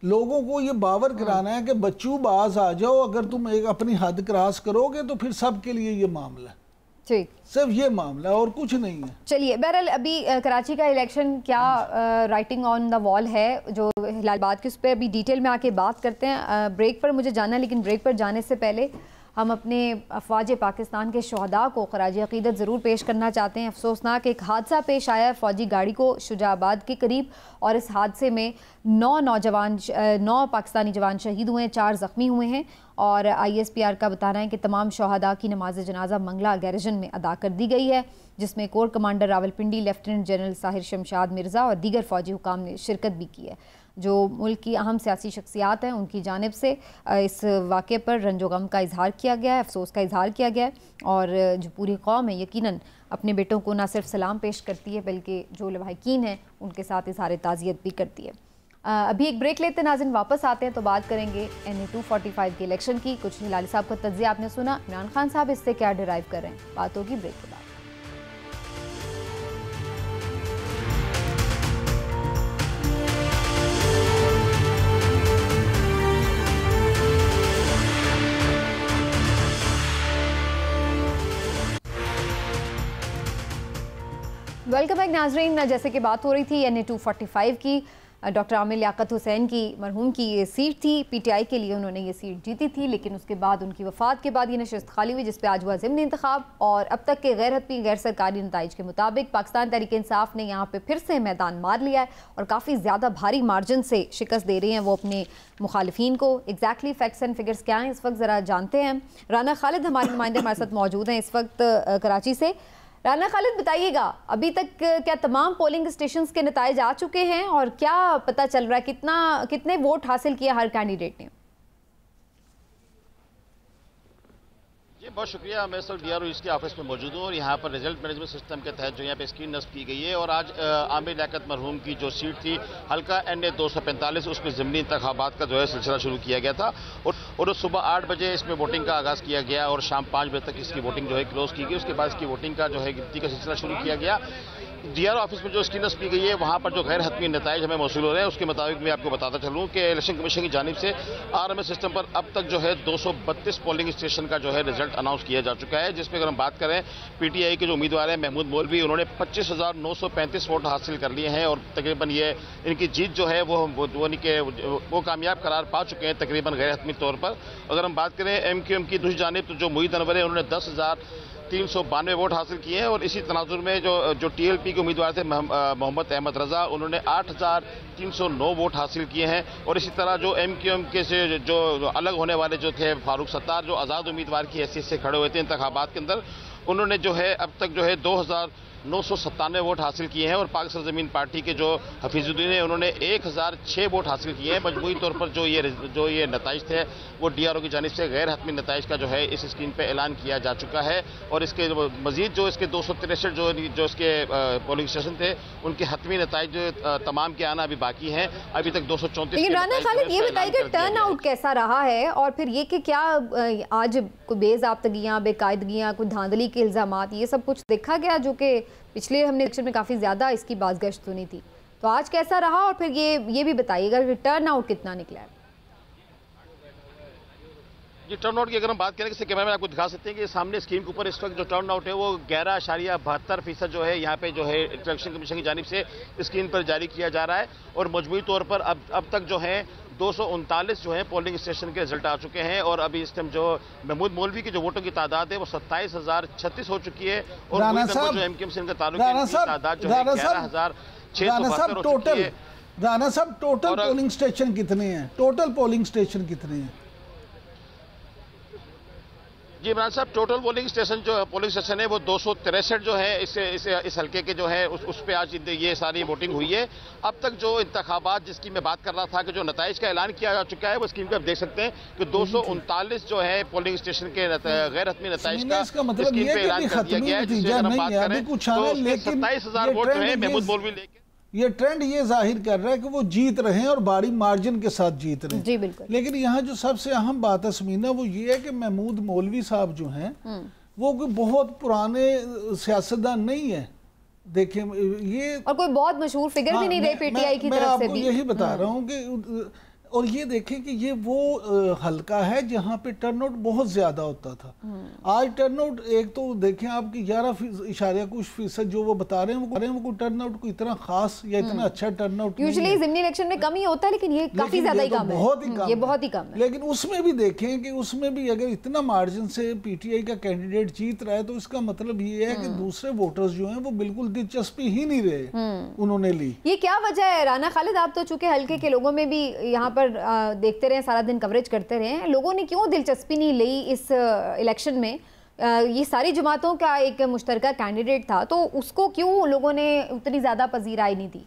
Speaker 2: लोगों को ये बावर कराना है कि बच्चों बाज आ जाओ, अगर तुम एक अपनी हद क्रॉस करोगे तो फिर सबके लिए ये मामला है।
Speaker 1: ठीक,
Speaker 2: सिर्फ ये मामला है और कुछ नहीं है।
Speaker 1: चलिए, बहरहाल अभी कराची का इलेक्शन क्या राइटिंग ऑन द वॉल है जो हिलाल बात की, उस पर अभी डिटेल में आके बात करते हैं। ब्रेक पर मुझे जाना है, लेकिन ब्रेक पर जाने से पहले हम अपने अफवाज पाकिस्तान के शहदा को खराज अक़ीदत ज़रूर पेश करना चाहते हैं। अफसोसनाक एक हादसा पेश आया फ़ौजी गाड़ी को शुजाबाद के करीब, और इस हादसे में 9 पाकिस्तानी जवान शहीद हुए हैं, 4 ज़ख्मी हुए हैं। और ISPR का बताना है कि तमाम शहदा की नमाज जनाजा मंगला गैरिजन में अदा कर दी गई है, जिसमें core commander Rawalpindi lieutenant general Sahir Shamshad Mirza और दीगर फ़ौजी हुकाम ने शिरकत भी की है। जो मुल्क की अहम सियासी शख्सियात हैं उनकी जानिब से इस वाक़े पर रंजो गम का इजहार किया गया है, अफसोस का इजहार किया गया है। और जो पूरी कौम है यकीनन अपने बेटों को ना सिर्फ सलाम पेश करती है बल्कि जो लवाहिकीन हैं उनके साथ इजहार ताज़ियत भी करती है। अभी एक ब्रेक लेते नाज़रीन, वापस आते हैं तो बात करेंगे NA 245 के इलेक्शन की। कुछ हिलाली साहब का तज्ज़िया आपने सुना, इमरान खान साहब इससे क्या डिराइव कर रहे हैं, बात होगी ब्रेक के बाद। वेलकम बैक नाजरीन, जैसे कि बात हो रही थी NA 245 की, डॉक्टर आमिर लियाकत हुसैन की मरहूम की ये सीट थी। PTI के लिए उन्होंने ये सीट जीती थी, लेकिन उसके बाद उनकी वफ़ात के बाद ये नशिस्त खाली हुई, जिस पर आज हुआ ज़िमनी इंतखाब। और अब तक के गैर हतमी गैर सरकारी नताइज के मुताबिक पाकिस्तान तहरीक इंसाफ ने यहाँ पर फिर से मैदान मार लिया है और काफ़ी ज़्यादा भारी मार्जिन से शिकस्त दे रही हैं वो अपने मुखालिफिन को। एग्जैक्टली फैक्ट्स एंड फिगर्स क्या हैं इस वक्त ज़रा जानते हैं। राना खालिद हमारे नुमाइंदे हमारे साथ मौजूद हैं इस वक्त कराची से। राना खालिद, बताइएगा अभी तक क्या तमाम पोलिंग स्टेशंस के नताइज आ चुके हैं और क्या पता चल रहा है कितने वोट हासिल किया हर कैंडिडेट ने?
Speaker 5: जी बहुत शुक्रिया। मैं इस वक्त DRO इसके ऑफिस में मौजूद हूँ और यहाँ पर रिजल्ट मैनेजमेंट सिस्टम के तहत जो यहाँ पे स्क्रीन नस्ब की गई है और आज आमिर लियाकत मरहूम की जो सीट थी हल्का NA 245 उसमें ज़िमनी इंतखाबात का जो है सिलसिला शुरू किया गया था और सुबह 8 बजे इसमें वोटिंग का आगाज़ किया गया और शाम 5 बजे तक इसकी वोटिंग जो है क्लोज की गई। उसके बाद इसकी वोटिंग का जो है गिनती का सिलसिला शुरू किया गया। DRO ऑफिस में जो स्क्रीन नस्ब की गई है वहाँ पर जो गैर हतमी नताइज हमें मौसूल हो रहे हैं उसके मुताबिक मैं आपको बताता चलूँ कि इलेक्शन कमीशन की जानिब से RMS सिस्टम पर अब तक जो है 232 पोलिंग स्टेशन का जो है रिजल्ट अनाउंस किया जा चुका है, जिसमें अगर हम बात करें PTI के जो उम्मीदवार हैं महमूद मौलवी, उन्होंने 25,935 वोट हासिल कर लिए हैं और तकरीबन ये इनकी जीत जो है वो कामयाब करार पा चुके हैं तकरीबन गैर हतमी तौर पर। अगर हम बात करें MQM की दूसरी जानिब तो जो मुईद अनवर है उन्होंने 10,392 वोट हासिल किए हैं और इसी तनाजुर में जो TLP के उम्मीदवार थे मोहम्मद अहमद रजा, उन्होंने 8,309 वोट हासिल किए हैं। और इसी तरह जो MQM के से जो अलग होने वाले जो थे फारूक सत्तार, जो आज़ाद उम्मीदवार की हैसियत से खड़े हुए थे इंतखाबात के अंदर, उन्होंने जो है अब तक जो है 997 वोट हासिल किए हैं और पाक सरजमीन पार्टी के जो हफीजुद्दीन है उन्होंने 1006 वोट हासिल किए हैं। मजमूई तौर पर जो ये नताइज थे वो DRO की जानिब से गैर हतमी नताइज का जो है इस स्क्रीन पे ऐलान किया जा चुका है और इसके मजीद जो इसके 263 जो इसके पोलिंग स्टेशन थे उनके हतमी नताइज तमाम के आना अभी बाकी हैं। अभी तक 234।
Speaker 1: लेकिन राना खालिद ये बताइए टर्न आउट कैसा रहा है और फिर ये कि क्या आज कोई बेज़ाब्तगियां, बेकायदगियां, कोई धांधली के इल्जामात, ये सब कुछ देखा गया जो कि पिछले हमने इलेक्शन में काफ़ी ज़्यादा इसकी बाज़गश्त सुनी थी, तो आज कैसा रहा और फिर ये भी बताइएगा कि टर्न आउट कितना निकला है।
Speaker 5: जी टर्न आउट की अगर हम बात करें इससे कैमरा में आपको दिखा सकते हैं कि सामने स्क्रीन के ऊपर इस वक्त जो टर्न आउट है वो 11.72% जो है यहाँ पे जो है इलेक्शन कमीशन की जानिब से स्क्रीन पर जारी किया जा रहा है और मजमूई तौर पर अब तक जो है 239 जो है पोलिंग स्टेशन के रिजल्ट आ चुके हैं और अभी इस टाइम जो महमूद मौलवी की जो वोटों की तादाद है वो 27,036 हो चुकी है और जो MKM से इनका ताल्लुक है इनकी तादाद जो है 11,672 हो चुकी है।
Speaker 2: राना साहब टोटल पोलिंग स्टेशन कितने हैं? टोटल पोलिंग स्टेशन कितने हैं?
Speaker 5: जी इमरान साहब टोटल पोलिंग स्टेशन है वो 263 जो है इस हल्के के जो है उस पे आज ये सारी वोटिंग हुई है। अब तक जो इंतखाबात जिसकी मैं बात कर रहा था कि जो नताइज का ऐलान किया जा चुका है वो स्क्रीन पर आप देख सकते हैं कि 239 जो है पोलिंग स्टेशन के गैर हतमी नताइज का स्क्रीन पे ऐलान कर दिया गया है। जिससे अगर हम बात करें तो 27,000 वोट जो है महमूद मौलवी लेके
Speaker 2: ये ट्रेंड ये जाहिर कर रहा है कि वो जीत रहे हैं और बड़ी मार्जिन के साथ जीत रहे हैं।
Speaker 1: जी बिल्कुल।
Speaker 2: लेकिन यहाँ जो सबसे अहम बात है समीना वो ये है कि महमूद मौलवी साहब जो हैं वो कोई बहुत पुराने सियासतदान नहीं है। देखें ये और
Speaker 1: कोई बहुत मशहूर फिगर भी नहीं रहे PTI की तरफ से भी।
Speaker 2: यही बता रहा हूँ कि और ये देखें कि ये वो हल्का है जहाँ पे टर्नआउट बहुत ज्यादा होता था। आज टर्नआउट एक तो देखें आपकी 11.कुछ% जो वो बता रहे हैं वो कोई टर्नआउट को इतना खास या इतना अच्छा टर्नआउट
Speaker 1: यूजुअली ज़िमनी इलेक्शन में कम ही होता है लेकिन ये काफी ज्यादा ही कम है। ये बहुत ही कम है।
Speaker 2: लेकिन उसमें भी देखें कि उसमें भी अगर इतना मार्जिन से PTI का कैंडिडेट जीत रहा है तो इसका मतलब ये है कि दूसरे वोटर्स जो है वो बिल्कुल दिलचस्पी ही नहीं रहे उन्होंने ली।
Speaker 1: ये क्या वजह है राना खालिद? आप तो चूंकि हल्के के लोगों में भी यहाँ पर देखते रहे, सारा दिन कवरेज करते रहे, लोगों ने क्यों दिलचस्पी नहीं ली इस इलेक्शन में? ये सारी जमातों का एक मुश्तरका कैंडिडेट था तो उसको क्यों लोगों ने उतनी ज़्यादा पजीराई नहीं दी?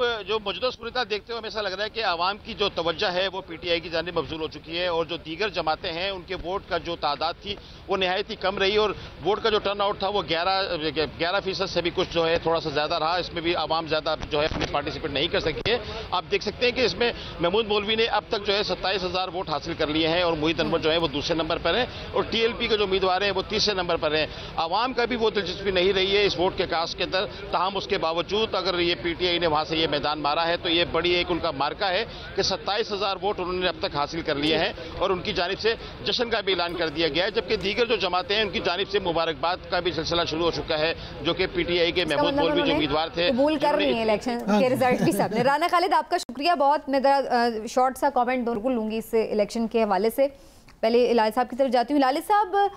Speaker 5: जो मौजूदा सूरत देखते हुए हमें ऐसा लग रहा है कि आवाम की जो तवज्जो है वो PTI की जानिब मबज़ूल हो चुकी है और जो दीगर जमातें हैं उनके वोट का जो तादाद थी वो नहायत ही कम रही और वोट का जो टर्न आउट था वो 11% से भी कुछ जो है थोड़ा सा ज़्यादा रहा। इसमें भी आवाम ज़्यादा जो है अपने पार्टिसिपेट नहीं कर सकी है। आप देख सकते हैं कि इसमें महमूद मौलवी ने अब तक जो है 27,000 वोट हासिल कर लिए हैं और मोहित अनवर जो है वो दूसरे नंबर पर है और TLP के जो उम्मीदवार हैं वो तीसरे नंबर पर हैं। आवाम का भी वो दिलचस्पी नहीं रही है इस वोट के कास्ट के अंदर। ताहम उसके बावजूद अगर ये PTI ने वहाँ से ये मैदान मारा है तो ये बड़ी एक उनका मार्का है कि 27,000 वोट उन्होंने अब तक हासिल कर लिए हैं और उनकी जानिब से जश्न का भी ऐलान कर दिया गया है। जबकि दीगर जो जमातें हैं उनकी जानिब से मुबारकबाद का भी सिलसिला शुरू हो चुका है जो कि PTI के महमूद मौलवी जो उम्मीदवार थे
Speaker 1: कबूल कर रही है इलेक्शन के रिजल्ट भी सबने। राना खालिद आपका शुक्रिया बहुत। मैं जरा शॉर्ट सा कॉमेंट बिल्कुल लूंगी इस इलेक्शन के हवाले से। पहले इलाज साहब की तरफ जाती हूँ। इलाज साहब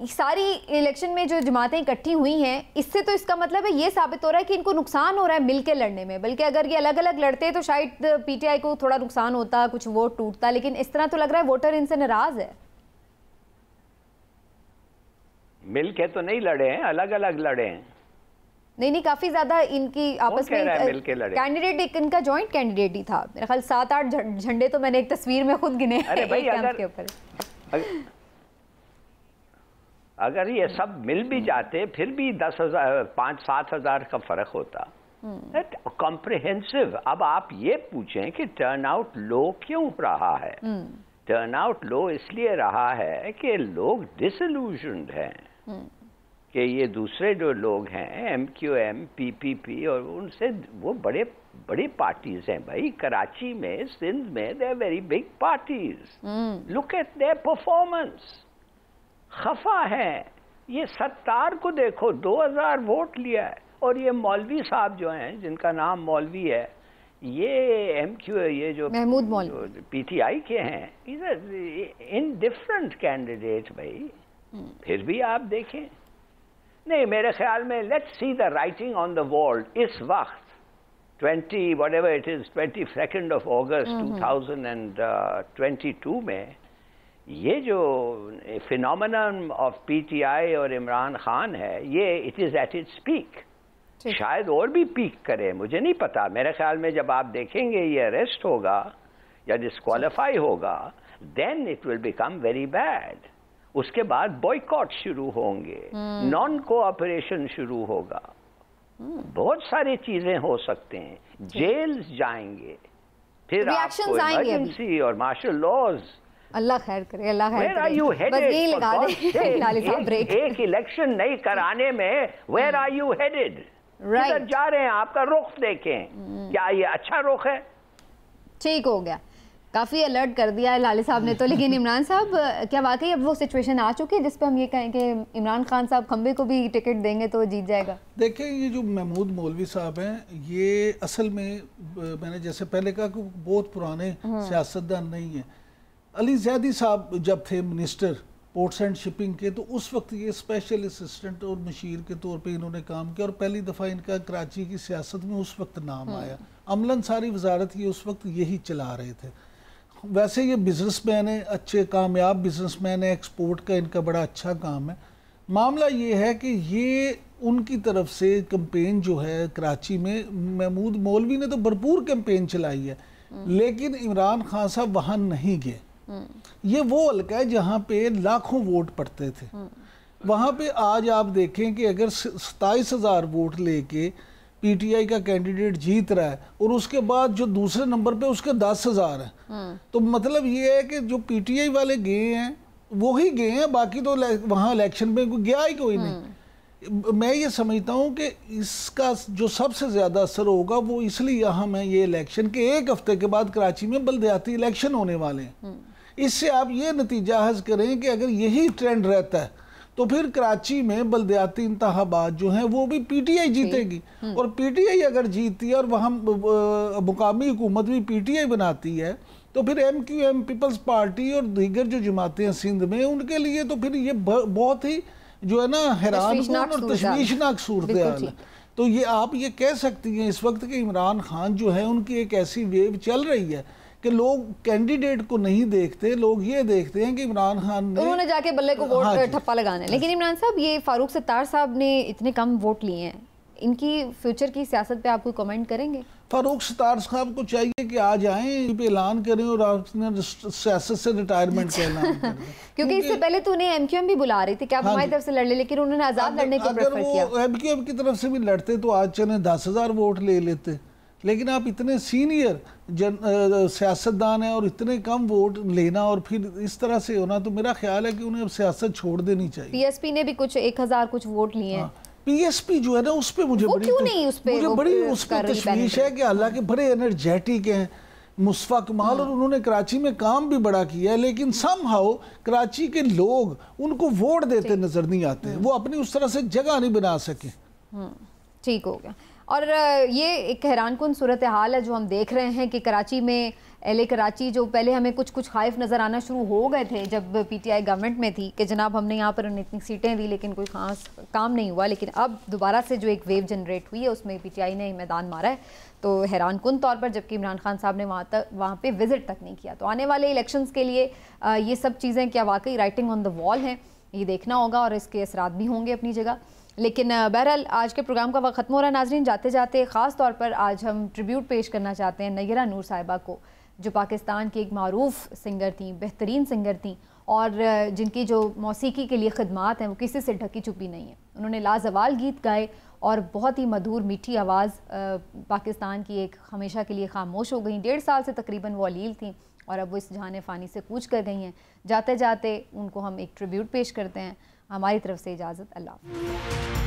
Speaker 1: सारी इलेक्शन में जो जमातें इकट्ठी हुई हैं इससे तो इसका मतलब है ये साबित हो रहा है कि इनको नुकसान हो रहा है मिलकर लड़ने में, बल्कि अगर ये अलग अलग लड़ते तो शायद PTI को थोड़ा नुकसान होता, कुछ वोट टूटता, लेकिन इस तरह तो लग रहा है वोटर इनसे नाराज है।
Speaker 3: मिलके तो नहीं लड़े हैं, अलग अलग लड़े हैं।
Speaker 1: नहीं काफी ज्यादा इनकी आपस में कैंडिडेट एक इनका जॉइंट कैंडिडेट ही था मेरे ख्याल 7-8 झंडे तो मैंने एक तस्वीर में खुद गिने।
Speaker 3: अरे भाई अगर ये सब मिल भी जाते फिर भी 10,000 5-7 हज़ार का फर्क होता। कॉम्प्रिहेंसिव। अब आप ये पूछें कि टर्नआउट लो क्यों रहा है? टर्नआउट लो इसलिए रहा है कि लोग डिसइल्यूजन्ड हैं कि ये दूसरे जो लोग हैं MQM PPP और उनसे वो बड़ी पार्टीज हैं भाई। कराची में, सिंध में they are very big parties. Look at their performance. खफा है। ये सत्तार को देखो 2000 वोट लिया है और ये मौलवी साहब जो हैं जिनका नाम मौलवी है ये ये जो
Speaker 1: महमूद मौलवी
Speaker 3: PTI के हैं, इन डिफरेंट कैंडिडेट भाई। फिर भी आप देखें नहीं, मेरे ख्याल में let's see the writing on the wall. इस वक्त 22 अगस्त 2022 में ये जो फिनोमेनन ऑफ पीटीआई और इमरान खान है, ये it is at its peak. शायद और भी पीक करे, मुझे नहीं पता। मेरे ख्याल में जब आप देखेंगे ये अरेस्ट होगा या डिस्क्वालीफाई होगा, then it will become very bad. उसके बाद बॉयकॉट शुरू होंगे, नॉन कोऑपरेशन शुरू होगा, बहुत सारी चीजें हो सकते हैं, जेल जाएंगे, फिर आपको इमरजेंसी और मार्शल लॉज।
Speaker 1: अल्लाह खैर करे, अल्लाह खैर करे।
Speaker 3: बस यही लगा दे। एक इलेक्शन नहीं कराने में वेयर आर यू हेडेड, किधर जा रहे हैं, आपका रुख देखें, क्या ये अच्छा रुख है?
Speaker 1: ठीक हो गया, काफ़ी अलर्ट कर दिया है लाली साहब ने तो। लेकिन इमरान साहब, क्या वाकई अब वो सिचुएशन आ चुकी है जिस पे हम ये कहें कि इमरान खान साहब खंबे को भी टिकट देंगे तो जीत जाएगा?
Speaker 2: देखें, ये जो महमूद मौलवी साहब हैं, ये असल में मैंने जैसे पहले कहा कि बहुत पुराने सियासतदान नहीं है। अली जैदी साहब जब थे मिनिस्टर पोर्ट्स एंड शिपिंग के, तो उस वक्त ये स्पेशल असिस्टेंट और मशीर के तौर पे इन्होंने काम किया और पहली दफ़ा इनका कराची की सियासत में उस वक्त नाम आया। अमलन सारी वजारत ये उस वक्त यही चला रहे थे। वैसे ये बिजनेसमैन है, अच्छे कामयाब बिजनेसमैन है, एक्सपोर्ट का इनका बड़ा अच्छा काम है। मामला ये है कि ये उनकी तरफ से कैंपेन जो है कराची में, महमूद मौलवी ने तो भरपूर कैंपेन चलाई है, लेकिन इमरान खान साहब वहाँ नहीं गए। ये वो हल्का है जहाँ पे लाखों वोट पड़ते थे। वहाँ पे आज आप देखें कि अगर 27,000 वोट लेके पीटीआई का कैंडिडेट जीत रहा है और उसके बाद जो दूसरे नंबर पे उसके 10,000 है, तो मतलब ये है कि जो पीटीआई वाले गए हैं वो ही गए हैं, बाकी तो वहाँ इलेक्शन में गया ही कोई नहीं। मैं ये समझता हूँ कि इसका जो सबसे ज़्यादा असर होगा वो इसलिए अहम है ये इलेक्शन के 1 हफ्ते के बाद कराची में बलदियाती इलेक्शन होने वाले हैं। इससे आप ये नतीजा हज करें कि अगर यही ट्रेंड रहता है तो फिर कराची में बलदियाती इंतखाबात जो हैं वो भी पीटीआई जीतेगी, और पीटीआई अगर जीतती है और वहाँ मुकामी हुकूमत भी पीटीआई बनाती है, तो फिर एमक्यूएम पीपल्स पार्टी और दीगर जो जमातें हैं सिंध में, उनके लिए तो फिर ये बहुत ही जो है ना हैरान और तशवीशनाक सूरत हाल है। तो ये आप ये कह सकती हैं इस वक्त कि इमरान खान जो है उनकी एक ऐसी वेव चल रही है कि लोग कैंडिडेट को नहीं देखते, लोग ये देखते हैं कि इमरान खान ने,
Speaker 1: उन्होंने जाके बल्ले को वोट ठप्पा लगाना है। लेकिन इमरान साहब, ये फारूक सत्तार साहब ने इतने कम वोट लिए हैं, इनकी फ्यूचर की सियासत पे आप कोई कमेंट करेंगे?
Speaker 2: फारूक सत्तार साहब को चाहिए कि आ जाएं, पे ऐलान करें और आपने सियासत से रिटायरमेंट का ऐलान करें।
Speaker 1: क्योंकि इससे पहले तो उन्हें एमक्यूएम भी बुला रही थी कि आप हमारी तरफ से लड़ ले, लेकिन उन्होंने आजाद लड़ने को प्रेफर किया।
Speaker 2: अगर वो एमक्यूएम की तरफ से भी लड़ते तो आज चले 10,000 वोट ले लेते, लेकिन आप इतने सीनियर सियासतदान हैं और इतने कम वोट लेना और फिर इस तरह से होना, तो मेरा ख्याल है कि उन्हें अब सियासत छोड़ देनी चाहिए।
Speaker 1: पीएसपी ने भी कुछ 1,000 कुछ वोट लिए हैं।
Speaker 2: पीएसपी जो है ना, उस पर मुझे बड़ी तशवीश है कि हालांकि बड़े एनर्जेटिक हैं मुस्तफा कमाल, और उन्होंने कराची में काम भी बड़ा किया है, लेकिन समहाउ कराची के लोग उनको वोट देते नजर नहीं आते, वो अपनी उस तरह से जगह नहीं बना सके।
Speaker 1: ठीक हो गया। और ये एक हैरानकुन सूरत हाल है जो हम देख रहे हैं कि कराची में, एलए कराची जो पहले हमें कुछ खाइफ नज़र आना शुरू हो गए थे जब पीटीआई गवर्नमेंट में थी कि जनाब हमने यहाँ पर इतनी सीटें दी लेकिन कोई खास काम नहीं हुआ, लेकिन अब दोबारा से जो एक वेव जनरेट हुई है उसमें पीटीआई ने मैदान मारा है, तो हैरानकुन तौर पर, जबकि इमरान खान साहब ने वहाँ पे विज़िट तक नहीं किया। तो आने वाले इलेक्शंस के लिए ये सब चीज़ें क्या वाकई राइटिंग ऑन द वॉल हैं, ये देखना होगा और इसके असरात भी होंगे अपनी जगह। लेकिन बहरहाल आज के प्रोग्राम का वक्त ख़त्म हो रहा है। नाजरीन, जाते जाते ख़ास तौर पर आज हम ट्रिब्यूट पेश करना चाहते हैं नय्यरा नूर साहिबा को, जो पाकिस्तान की एक मारूफ सिंगर थी, बेहतरीन सिंगर थी, और जिनकी जो मौसीकी के लिए खिदमात हैं वो किसी से ढकी छुपी नहीं है। उन्होंने लाजवाल गीत गाए और बहुत ही मधुर मीठी आवाज़ पाकिस्तान की एक हमेशा के लिए खामोश हो गई। 1.5 साल से तकरीबन वो अलील थी और अब वो इस जहान फ़ानी से कूच कर गई हैं। जाते जाते उनको हम एक ट्रिब्यूट पेश करते हैं। हमारी तरफ से इजाज़त, अल्लाह।